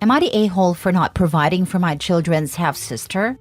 Am I the a-hole for not providing for my children's half-sister?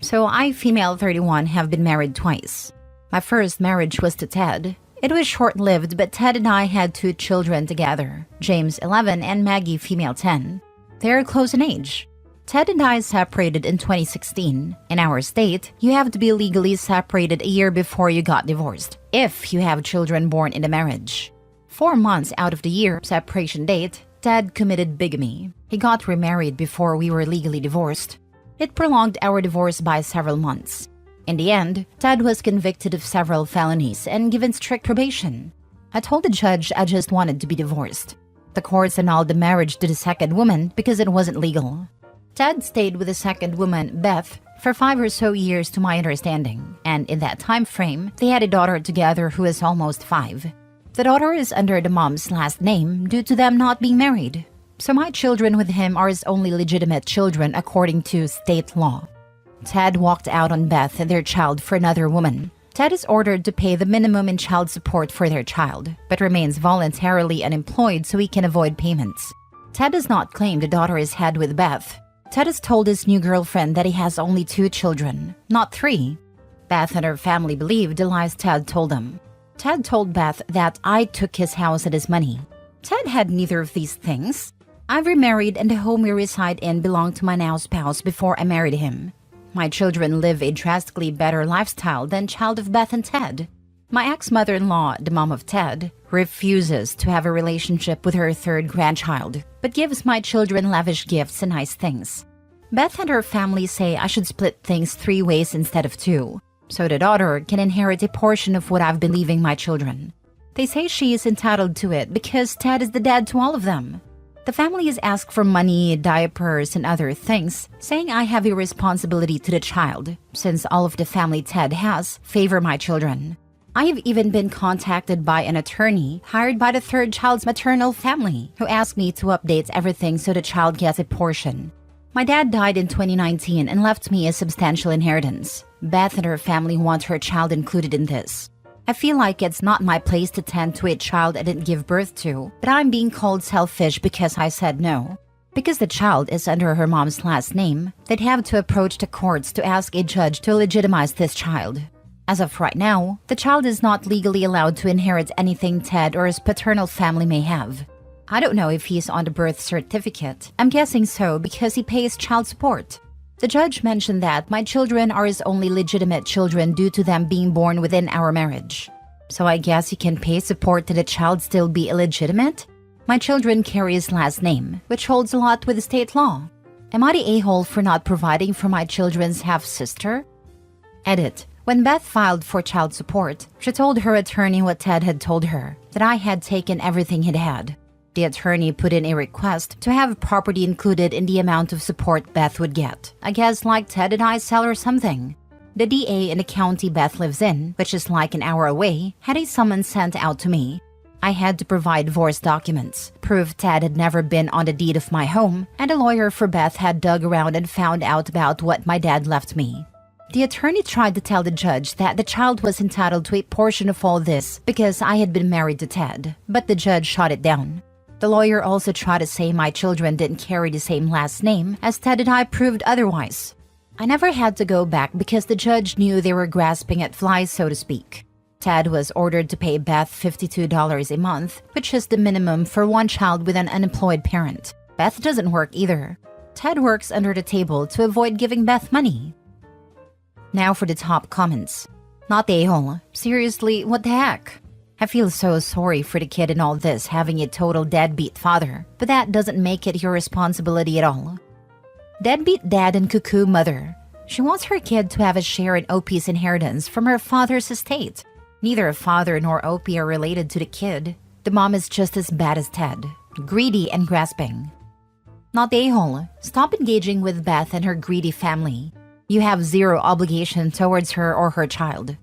So I, female 31, have been married twice. My first marriage was to Ted. It was short-lived, but Ted and I had 2 children together, James 11 and Maggie female 10. They're close in age. Ted and I separated in 2016. In our state, you have to be legally separated a year before you got divorced, if you have children born in the marriage. 4 months out of the year separation date, Ted committed bigamy. He got remarried before we were legally divorced. It prolonged our divorce by several months. In the end, Ted was convicted of several felonies and given strict probation. I told the judge I just wanted to be divorced. The courts annulled the marriage to the second woman because it wasn't legal. Ted stayed with the second woman, Beth, for 5 or so years to my understanding, and in that time frame, they had a daughter together who is almost 5. The daughter is under the mom's last name due to them not being married. So my children with him are his only legitimate children according to state law. Ted walked out on Beth and their child for another woman. Ted is ordered to pay the minimum in child support for their child, but remains voluntarily unemployed so he can avoid payments. Ted does not claim the daughter is had with Beth. Ted has told his new girlfriend that he has only 2 children, not 3. Beth and her family believe the lies Ted told them. Ted told Beth that I took his house and his money. Ted had neither of these things. I've remarried and the home we reside in belonged to my now spouse before I married him. My children live a drastically better lifestyle than child of Beth and Ted. My ex-mother-in-law, the mom of Ted, refuses to have a relationship with her 3rd grandchild, but gives my children lavish gifts and nice things. Beth and her family say I should split things 3 ways instead of 2, so the daughter can inherit a portion of what I've been leaving my children. They say she is entitled to it because Ted is the dad to all of them. The family has asked for money, diapers, and other things, saying I have a responsibility to the child, since all of the family Ted has favor my children. I have even been contacted by an attorney hired by the 3rd child's maternal family, who asked me to update everything so the child gets a portion. My dad died in 2019 and left me a substantial inheritance. Beth and her family want her child included in this. I feel like it's not my place to tend to a child I didn't give birth to, but I'm being called selfish because I said no. Because the child is under her mom's last name, they'd have to approach the courts to ask a judge to legitimize this child. As of right now, the child is not legally allowed to inherit anything Ted or his paternal family may have. I don't know if he's on the birth certificate. I'm guessing so because he pays child support. The judge mentioned that my children are his only legitimate children due to them being born within our marriage. So I guess he can pay support to the child still be illegitimate? My children carry his last name, which holds a lot with state law. Am I the a-hole for not providing for my children's half-sister? Edit. When Beth filed for child support, she told her attorney what Ted had told her, that I had taken everything he'd had. The attorney put in a request to have property included in the amount of support Beth would get. I guess like Ted and I sell or something. The DA in the county Beth lives in, which is like an hour away, had a summons sent out to me. I had to provide divorce documents, proof Ted had never been on the deed of my home, and a lawyer for Beth had dug around and found out about what my dad left me. The attorney tried to tell the judge that the child was entitled to a portion of all this because I had been married to Ted, but the judge shot it down. The lawyer also tried to say my children didn't carry the same last name, as Ted and I proved otherwise. I never had to go back because the judge knew they were grasping at flies, so to speak. Ted was ordered to pay Beth $52 a month, which is the minimum for one child with an unemployed parent. Beth doesn't work either. Ted works under the table to avoid giving Beth money. Now for the top comments. Not the a-hole. Seriously, what the heck? I feel so sorry for the kid in all this having a total deadbeat father, but that doesn't make it your responsibility at all. Deadbeat dad and cuckoo mother. She wants her kid to have a share in OP's inheritance from her father's estate. Neither father nor OP are related to the kid. The mom is just as bad as Ted, greedy and grasping. Not the a-hole. Stop engaging with Beth and her greedy family. You have zero obligation towards her or her child.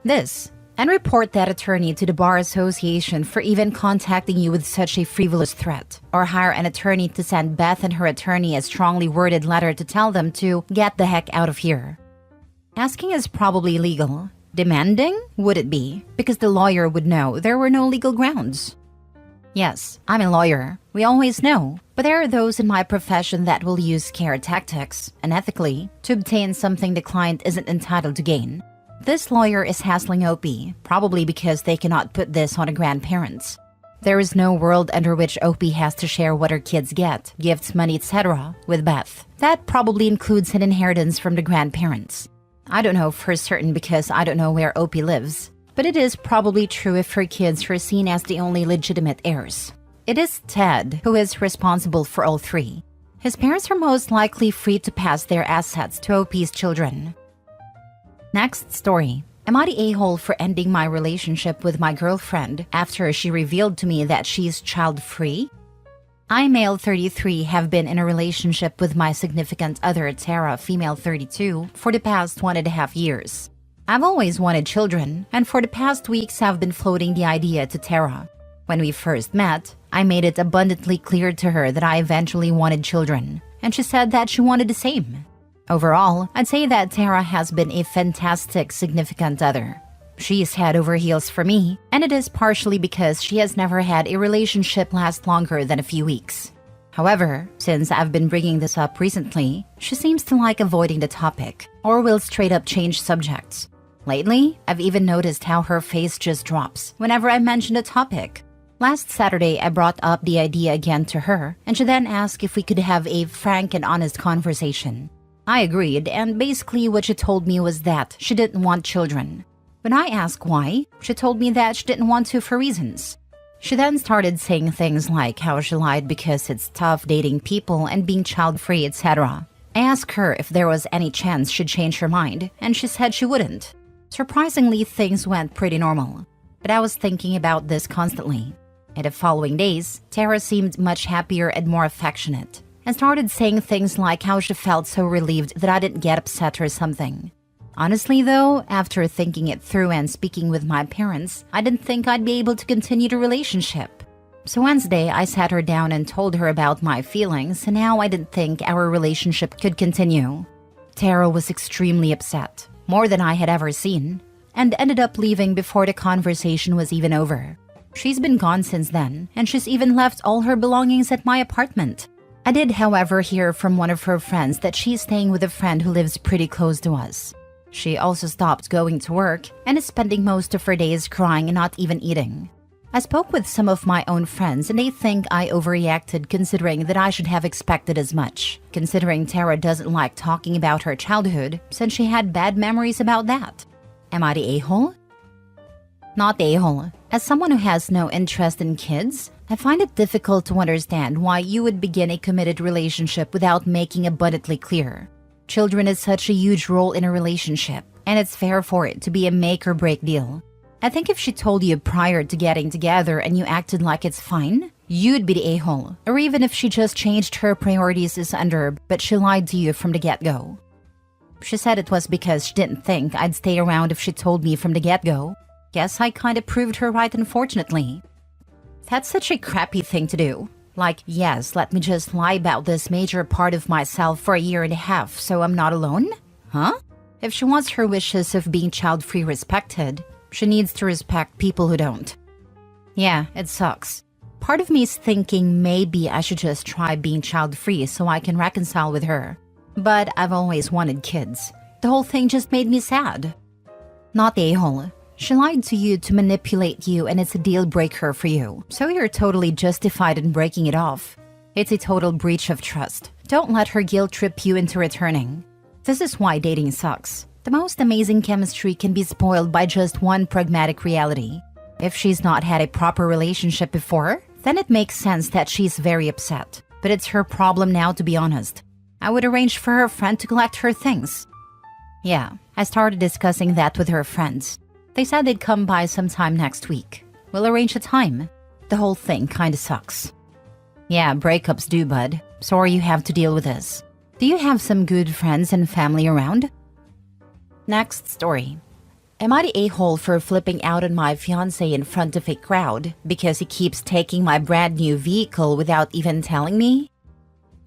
This, and report that attorney to the Bar Association for even contacting you with such a frivolous threat, or hire an attorney to send Beth and her attorney a strongly worded letter to tell them to get the heck out of here. Asking is probably legal. Demanding? Would it be? Because the lawyer would know there were no legal grounds. Yes, I'm a lawyer. We always know. But there are those in my profession that will use scare tactics, unethically, to obtain something the client isn't entitled to gain. This lawyer is hassling OP, probably because they cannot put this on the grandparents. There is no world under which OP has to share what her kids get, gifts, money, etc., with Beth. That probably includes an inheritance from the grandparents. I don't know for certain because I don't know where OP lives, but it is probably true if her kids are seen as the only legitimate heirs. It is Ted who is responsible for all three. His parents are most likely free to pass their assets to OP's children. Next story. Am I the a-hole for ending my relationship with my girlfriend after she revealed to me that she's child-free? I, male 33, have been in a relationship with my significant other, Tara, female 32, for the past 1.5 years. I've always wanted children, and for the past weeks I've been floating the idea to Tara. When we first met, I made it abundantly clear to her that I eventually wanted children, and she said that she wanted the same. Overall, I'd say that Tara has been a fantastic significant other. She is head over heels for me, and it is partially because she has never had a relationship last longer than a few weeks. However, since I've been bringing this up recently, she seems to like avoiding the topic, or will straight up change subjects. Lately, I've even noticed how her face just drops whenever I mention the topic. Last Saturday, I brought up the idea again to her, and she then asked if we could have a frank and honest conversation. I agreed, and basically what she told me was that she didn't want children. When I asked why, she told me that she didn't want to for reasons. She then started saying things like how she lied because it's tough dating people and being child-free, etc. I asked her if there was any chance she'd change her mind, and she said she wouldn't. Surprisingly, things went pretty normal. But I was thinking about this constantly. In the following days, Tara seemed much happier and more affectionate, and started saying things like how she felt so relieved that I didn't get upset or something. Honestly though, after thinking it through and speaking with my parents, I didn't think I'd be able to continue the relationship. So Wednesday, I sat her down and told her about my feelings and how I didn't think our relationship could continue. Tara was extremely upset, more than I had ever seen, and ended up leaving before the conversation was even over. She's been gone since then, and she's even left all her belongings at my apartment. I did, however, hear from one of her friends that she's staying with a friend who lives pretty close to us. She also stopped going to work and is spending most of her days crying and not even eating. I spoke with some of my own friends and they think I overreacted considering that I should have expected as much, considering Tara doesn't like talking about her childhood since she had bad memories about that. Am I the a-hole? Not the a-hole. As someone who has no interest in kids, I find it difficult to understand why you would begin a committed relationship without making abundantly clear. Children is such a huge role in a relationship, and it's fair for it to be a make or break deal. I think if she told you prior to getting together and you acted like it's fine, you'd be the a-hole. Or even if she just changed her priorities as under, but she lied to you from the get-go. She said it was because she didn't think I'd stay around if she told me from the get-go. Guess I kinda proved her right, unfortunately. That's such a crappy thing to do. Like, yes, let me just lie about this major part of myself for 1.5 years so I'm not alone? Huh? If she wants her wishes of being child-free respected, she needs to respect people who don't. Yeah, it sucks. Part of me is thinking maybe I should just try being child-free so I can reconcile with her. But I've always wanted kids. The whole thing just made me sad. Not the a-hole. She lied to you to manipulate you and it's a deal breaker for you, so you're totally justified in breaking it off. It's a total breach of trust. Don't let her guilt trip you into returning. This is why dating sucks. The most amazing chemistry can be spoiled by just one pragmatic reality. If she's not had a proper relationship before, then it makes sense that she's very upset. But it's her problem now, to be honest. I would arrange for her friend to collect her things. Yeah, I started discussing that with her friends. They said they'd come by sometime next week. We'll arrange a time. The whole thing kinda sucks. Yeah, breakups do, bud. Sorry you have to deal with this. Do you have some good friends and family around? Next story. Am I the a-hole for flipping out on my fiance in front of a crowd because he keeps taking my brand new vehicle without even telling me?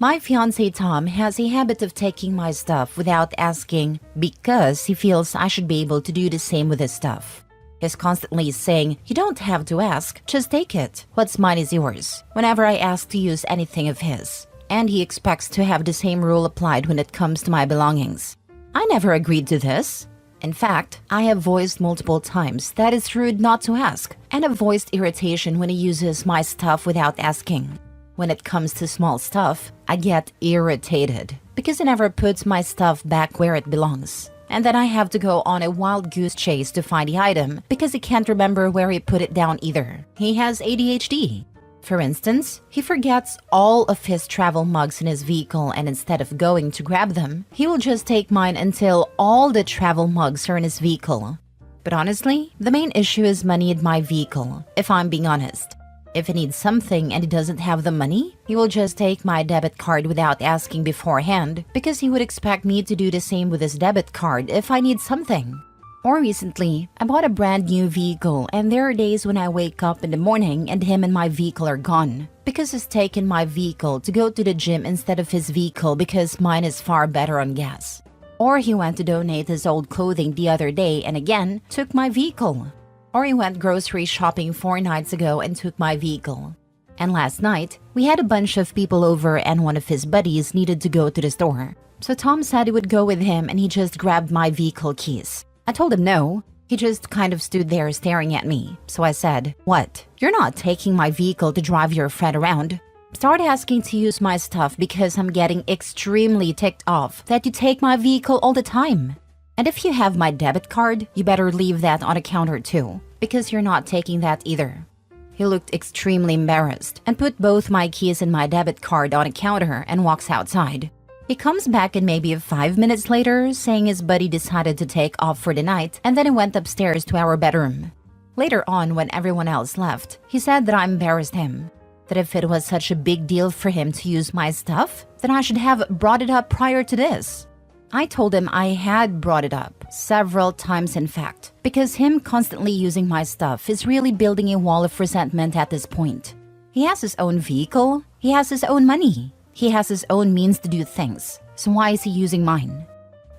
My fiancé Tom has a habit of taking my stuff without asking because he feels I should be able to do the same with his stuff. He's constantly saying, "You don't have to ask, just take it. What's mine is yours," whenever I ask to use anything of his. And he expects to have the same rule applied when it comes to my belongings. I never agreed to this. In fact, I have voiced multiple times that it's rude not to ask, and have voiced irritation when he uses my stuff without asking. When it comes to small stuff, I get irritated because he never puts my stuff back where it belongs. And then I have to go on a wild goose chase to find the item because he can't remember where he put it down either. He has ADHD. For instance, he forgets all of his travel mugs in his vehicle, and instead of going to grab them, he will just take mine until all the travel mugs are in his vehicle. But honestly, the main issue is money in my vehicle, if I'm being honest. If he needs something and he doesn't have the money, he will just take my debit card without asking beforehand because he would expect me to do the same with his debit card if I need something. More recently, I bought a brand new vehicle, and there are days when I wake up in the morning and him and my vehicle are gone because he's taken my vehicle to go to the gym instead of his vehicle because mine is far better on gas. Or he went to donate his old clothing the other day and again took my vehicle. Or he went grocery shopping 4 nights ago and took my vehicle. And last night, we had a bunch of people over and one of his buddies needed to go to the store. So Tom said he would go with him and he just grabbed my vehicle keys. I told him no. He just kind of stood there staring at me. So I said, "What? You're not taking my vehicle to drive your friend around. Start asking to use my stuff because I'm getting extremely ticked off that you take my vehicle all the time. And if you have my debit card, you better leave that on a counter too, because you're not taking that either." He looked extremely embarrassed and put both my keys and my debit card on a counter and walks outside. He comes back in maybe 5 minutes later saying his buddy decided to take off for the night and then he went upstairs to our bedroom. Later on, when everyone else left, he said that I embarrassed him. That if it was such a big deal for him to use my stuff, then I should have brought it up prior to this. I told him I had brought it up several times in fact, because him constantly using my stuff is really building a wall of resentment at this point. He has his own vehicle, he has his own money, he has his own means to do things, so why is he using mine?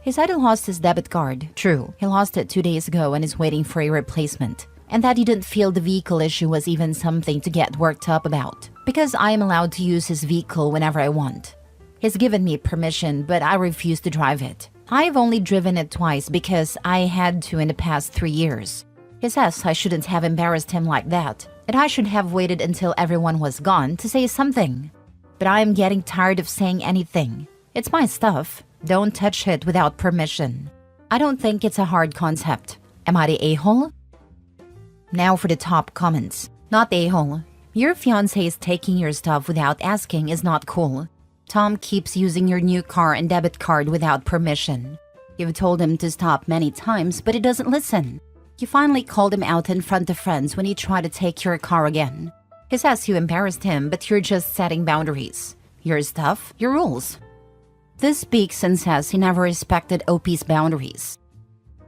He said he lost his debit card. True, he lost it 2 days ago and is waiting for a replacement, and that he didn't feel the vehicle issue was even something to get worked up about, because I am allowed to use his vehicle whenever I want. He's given me permission, but I refuse to drive it. I've only driven it twice because I had to in the past 3 years. He says I shouldn't have embarrassed him like that, and I should have waited until everyone was gone to say something. But I am getting tired of saying anything. It's my stuff. Don't touch it without permission. I don't think it's a hard concept. Am I the a-hole? Now for the top comments. Not the a-hole. Your fiance is taking your stuff without asking is not cool. Tom keeps using your new car and debit card without permission. You've told him to stop many times, but he doesn't listen. You finally called him out in front of friends when he tried to take your car again. He says you embarrassed him, but you're just setting boundaries. Your stuff, your rules. This speaks and says he never respected OP's boundaries.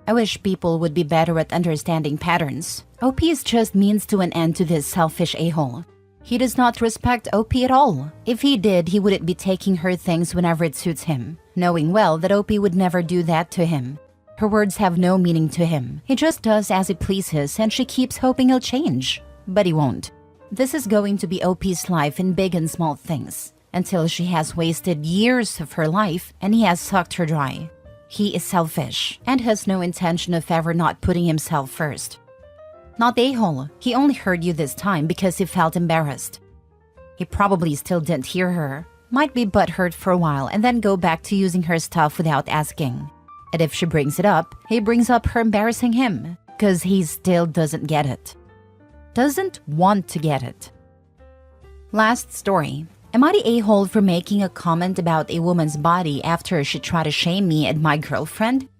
I wish people would be better at understanding patterns. OP is just means to an end to this selfish a-hole. He does not respect OP at all. If he did, he wouldn't be taking her things whenever it suits him, knowing well that OP would never do that to him. Her words have no meaning to him. He just does as he pleases and she keeps hoping he'll change. But he won't. This is going to be OP's life in big and small things, until she has wasted years of her life and he has sucked her dry. He is selfish and has no intention of ever not putting himself first. Not the a-hole. He only heard you this time because he felt embarrassed. He probably still didn't hear her, might be butthurt for a while and then go back to using her stuff without asking. And if she brings it up, he brings up her embarrassing him, because he still doesn't get it. Doesn't want to get it. Last story. Am I the a-hole for making a comment about a woman's body after she tried to shame me and my girlfriend?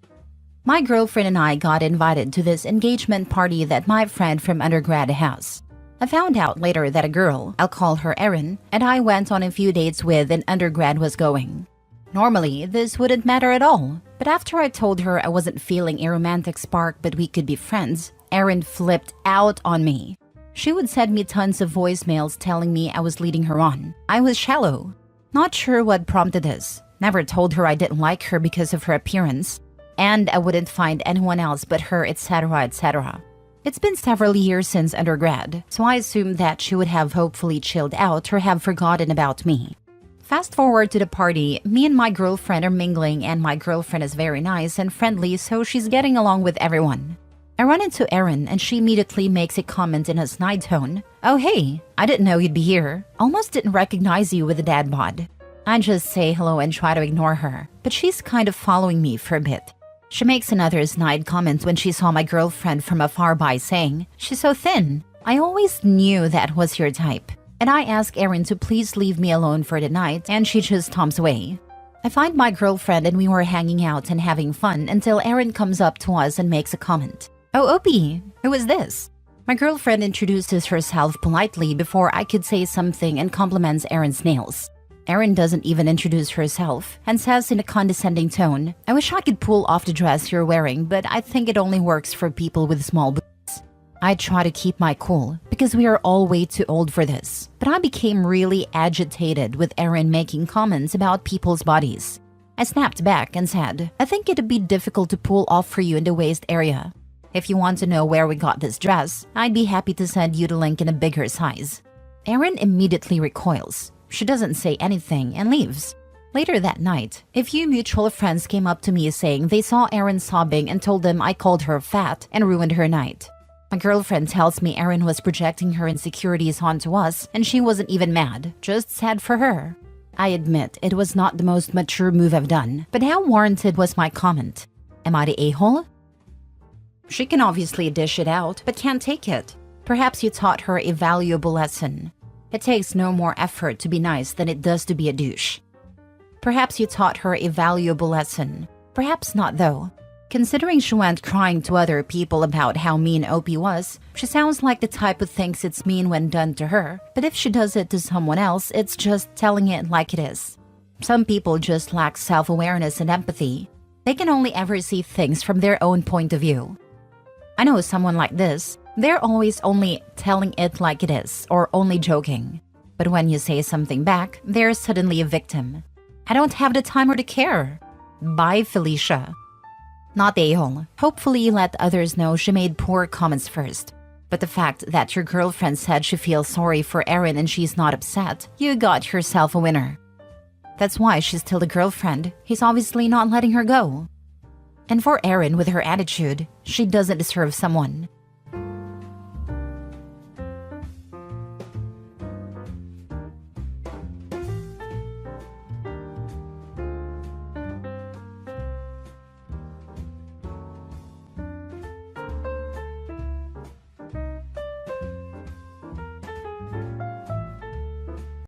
My girlfriend and I got invited to this engagement party that my friend from undergrad has. I found out later that a girl, I'll call her Erin, and I went on a few dates with in undergrad was going. Normally, this wouldn't matter at all, but after I told her I wasn't feeling a romantic spark but we could be friends, Erin flipped out on me. She would send me tons of voicemails telling me I was leading her on. I was shallow. Not sure what prompted this. Never told her I didn't like her because of her appearance. And I wouldn't find anyone else but her, etc., etc. It's been several years since undergrad, so I assumed that she would have hopefully chilled out or have forgotten about me. Fast forward to the party, me and my girlfriend are mingling and my girlfriend is very nice and friendly, so she's getting along with everyone. I run into Erin and she immediately makes a comment in a snide tone. "Oh hey, I didn't know you'd be here. Almost didn't recognize you with the dad bod." I just say hello and try to ignore her, but she's kind of following me for a bit. She makes another snide comment when she saw my girlfriend from afar by saying, "She's so thin." I always knew that was your type. And I ask Erin to please leave me alone for the night and she just stomps away. I find my girlfriend and we were hanging out and having fun until Erin comes up to us and makes a comment. "Oh, Opie, who is this?" My girlfriend introduces herself politely before I could say something and compliments Erin's nails. Erin doesn't even introduce herself and says in a condescending tone, "I wish I could pull off the dress you're wearing, but I think it only works for people with small boobs." I try to keep my cool because we are all way too old for this, but I became really agitated with Erin making comments about people's bodies. I snapped back and said, "I think it'd be difficult to pull off for you in the waist area. If you want to know where we got this dress, I'd be happy to send you the link in a bigger size." Erin immediately recoils. She doesn't say anything and leaves. Later that night, a few mutual friends came up to me saying they saw Erin sobbing and told them I called her fat and ruined her night. My girlfriend tells me Erin was projecting her insecurities onto us and she wasn't even mad, just sad for her. I admit it was not the most mature move I've done, but how warranted was my comment? Am I the a-hole? She can obviously dish it out, but can't take it. Perhaps you taught her a valuable lesson. It takes no more effort to be nice than it does to be a douche. Perhaps you taught her a valuable lesson. Perhaps not though. Considering she went crying to other people about how mean Opie was, she sounds like the type who thinks it's mean when done to her, but if she does it to someone else, it's just telling it like it is. Some people just lack self-awareness and empathy. They can only ever see things from their own point of view. I know someone like this. They're always only telling it like it is, or only joking. But when you say something back, they're suddenly a victim. I don't have the time or the care. Bye, Felicia. Not the a-hole. Hopefully you let others know she made poor comments first. But the fact that your girlfriend said she feels sorry for Erin and she's not upset, you got yourself a winner. That's why she's still a girlfriend. He's obviously not letting her go. And for Erin with her attitude, she doesn't deserve someone.